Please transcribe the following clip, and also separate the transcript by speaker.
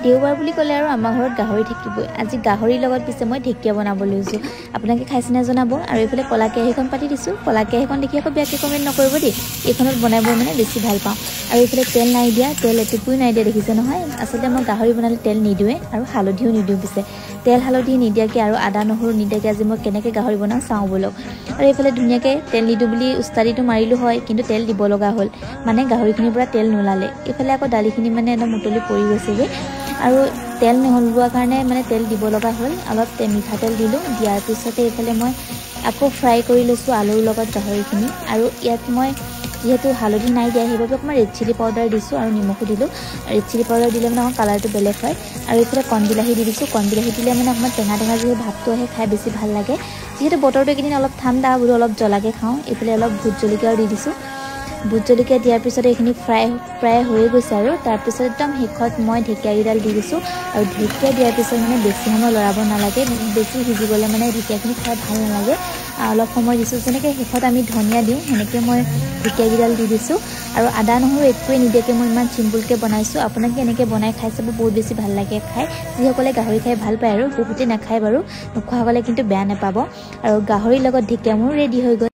Speaker 1: দেওবাৰ বুলি ক'লে আৰু আমাৰ ঘৰত গাহৰি থাকিবই। আজি গাহৰিৰ লগত পিছে মই ঢেকীয়া বনাব লৈছোঁ। আপোনালোকে খাইছেনে জনাব। আৰু এইফালে কলা কেৰাহীখন পাতি দিছোঁ। কলা কেৰাহীখন দেখি আকৌ বেয়াকৈ কমেণ্ট নকৰিব দেই। এইখনত বনাই মানে বেছি ভাল পাওঁ। আৰু এইফালে তেল নাই দিয়া, তেল এটুকুই নাই দিয়া, দেখিছে নহয়। আচলতে মই গাহৰি বনালে তেল নিদিওঁৱে আৰু হালধিও নিদিওঁ পিছে। তেল হালধি নিদিয়াকৈ আৰু আদা নহৰু নিদিয়াকৈ আজি মই কেনেকৈ গাহৰি বনাওঁ চাওঁ বলক। আৰু এইফালে ধুনীয়াকৈ তেল নিদিওঁ বুলি উস্তাদিটো মাৰিলোঁ হয়, কিন্তু তেল দিব লগা হ'ল, মানে গাহৰিখিনিৰ পৰা তেল নোলালে। এইফালে আকৌ দালিখিনি মানে একদম উতলি পৰি গৈছেগৈ আৰু তেল নোলোৱাৰ কাৰণে মানে তেল দিব লগা হ'ল। অলপ মিঠাতেল দিলোঁ, দিয়াৰ পিছতে এইফালে মই আকৌ ফ্ৰাই কৰি লৈছোঁ আলুৰ লগত গাহৰিখিনি। আৰু ইয়াত মই যিহেতু হালধি নাই দিয়া, সেইবাবে অকণমান ৰেড চিলি পাউডাৰ দিছোঁ আৰু নিমখো দিলোঁ। ৰেড চিলি পাউডাৰ দিলে মানে অকণ কালাৰটো বেলেগ হয়। আৰু এইফালে কণবিলাহী দি দিছোঁ। কণবিলাহী দিলে মানে অকণমান টেঙা টেঙা যিহেতু ভাৱটো আহে, খাই বেছি ভাল লাগে। যিহেতু বতৰটো এইকেইদিন অলপ ঠাণ্ডা, বোলো অলপ জ্বলাকৈ খাওঁ। এইফালে অলপ ভোট জলকীয়াও দি দিছোঁ। ভোট জলকীয়া দিয়াৰ পিছতে এইখিনি প্ৰায় হৈয়ে গৈছে। আৰু তাৰপিছত একদম শেষত মই ঢেকীয়াকেইডাল দি দিছোঁ। আৰু ঢেকীয়া দিয়াৰ পিছত মানে বেছি সময় লৰাব নালাগে, বেছি সিজি গ'লে মানে ঢেকীয়াখিনি খাই ভাল নালাগে। অলপ সময় দিছোঁ, যেনেকৈ শেষত আমি ধনিয়া দিওঁ সেনেকৈ মই ঢেকীয়াকেইডাল দি দিছোঁ। আৰু আদা নহৰু একোৱে নিদিয়াকৈ মই ইমান চিম্পুলকৈ বনাইছোঁ। আপোনালোকে এনেকৈ বনাই খাই চাব, বহুত বেছি ভাল লাগে খাই। যিসকলে গাহৰি খাই ভাল পায়, আৰু বহুতে নাখায় বাৰু, নোখোৱাসকলে কিন্তু বেয়া নাপাব। আৰু গাহৰিৰ লগত ঢেকীয়া মোৰ ৰেডি হৈ গ'ল।